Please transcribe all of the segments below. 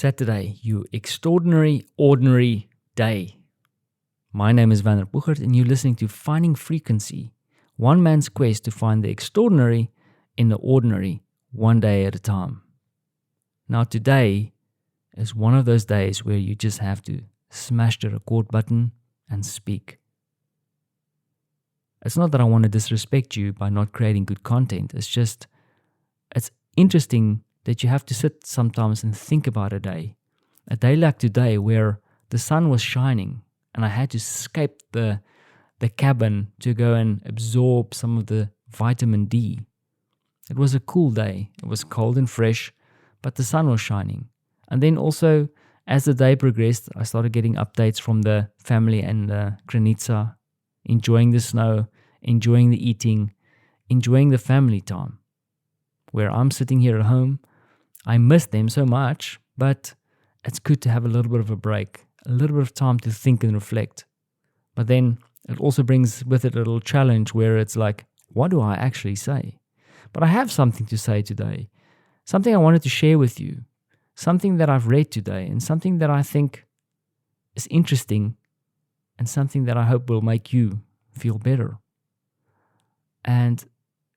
Saturday, you extraordinary, ordinary day. My name is Werner and you're listening to Finding Frequency, one man's quest to find the extraordinary in the ordinary, one day at a time. Now today is one of those days where you just have to smash the record button and speak. It's not that I want to disrespect you by not creating good content. It's interesting that you have to sit sometimes and think about a day like today where the sun was shining and I had to escape the cabin to go and absorb some of the vitamin D. It was a cool day. It was cold and fresh, but the sun was shining. And then also, as the day progressed, I started getting updates from the family and Kranica, enjoying the snow, enjoying the eating, enjoying the family time. Where I'm sitting here at home, I miss them so much, but it's good to have a little bit of a break, a little bit of time to think and reflect. But then it also brings with it a little challenge where it's like, what do I actually say? But I have something to say today, something I wanted to share with you, something that I've read today, and something that I think is interesting, and something that I hope will make you feel better. And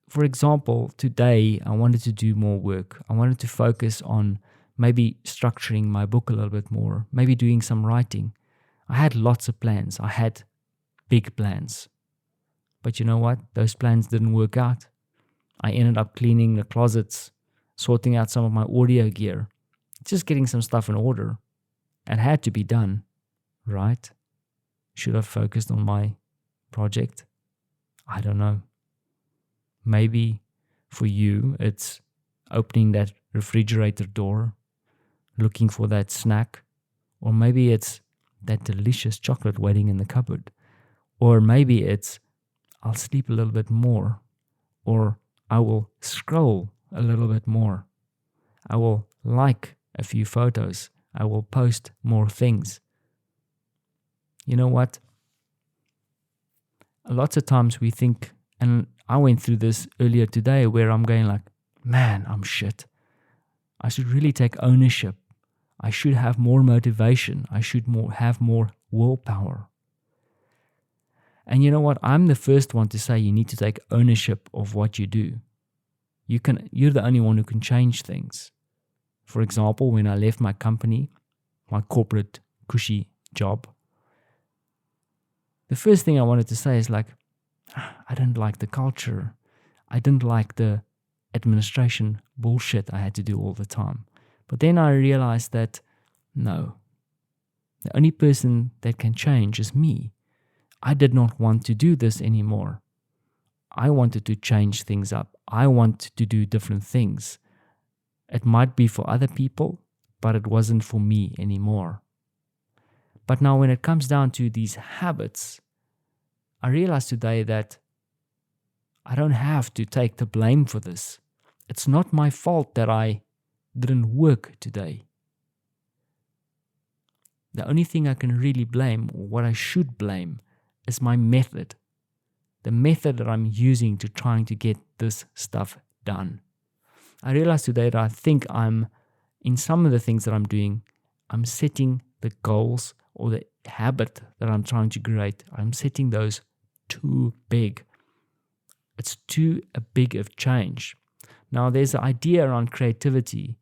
for example, today I wanted to do more work. I wanted to focus on maybe structuring my book a little bit more, maybe doing some writing. I had lots of plans. I had big plans. But you know what? Those plans didn't work out. I ended up cleaning the closets, sorting out some of my audio gear, just getting some stuff in order. It had to be done, right? Should I have focused on my project? I don't know. Maybe for you, it's opening that refrigerator door, looking for that snack. Or maybe it's that delicious chocolate waiting in the cupboard. Or maybe it's, I'll sleep a little bit more. Or I will scroll a little bit more. I will like a few photos. I will post more things. You know what? Lots of times we think, and I went through this earlier today where I'm going like, man, I'm shit. I should really take ownership. I should have more motivation. I should have more willpower. And you know what? I'm the first one to say you need to take ownership of what you do. You're the only one who can change things. For example, when I left my company, my corporate cushy job, the first thing I wanted to say is like, I didn't like the culture. I didn't like the administration bullshit I had to do all the time. But then I realized that, no, the only person that can change is me. I did not want to do this anymore. I wanted to change things up. I want to do different things. It might be for other people, but it wasn't for me anymore. But now when it comes down to these habits, I realized today that I don't have to take the blame for this. It's not my fault that I didn't work today. The only thing I can really blame, or what I should blame, is my method. The method that I'm using to trying to get this stuff done. I realized today that I think in some of the things that I'm doing, I'm setting the goals or the habit that I'm trying to create. I'm setting those too big. It's too big of change. Now, there's an idea around creativity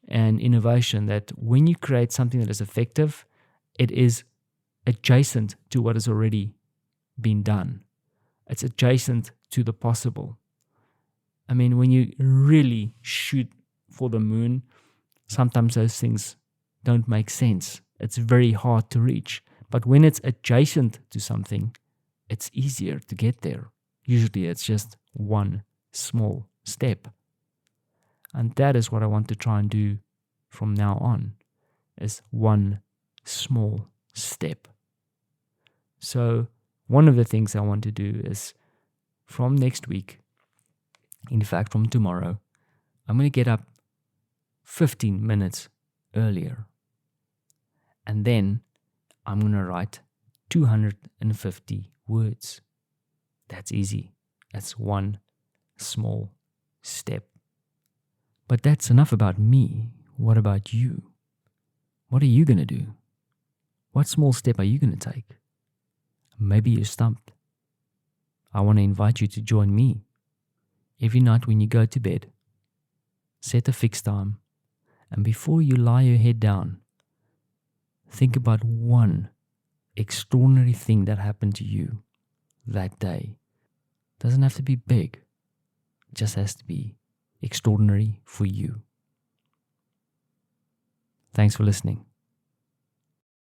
and innovation that when you create something that is effective, it is adjacent to what has already been done. It's adjacent to the possible. I mean, when you really shoot for the moon, sometimes those things don't make sense. It's very hard to reach. But when it's adjacent to something, it's easier to get there. Usually it's just one small step. And that is what I want to try and do from now on, is one small step. So one of the things I want to do is from next week, in fact from tomorrow, I'm going to get up 15 minutes earlier. And then I'm going to write 250 words. That's easy. That's one small step. But that's enough about me. What about you? What are you going to do? What small step are you going to take? Maybe you're stumped. I want to invite you to join me. Every night when you go to bed, set a fixed time, and before you lie your head down, think about one extraordinary thing that happened to you that day. Doesn't have to be big, it just has to be extraordinary for you. Thanks for listening.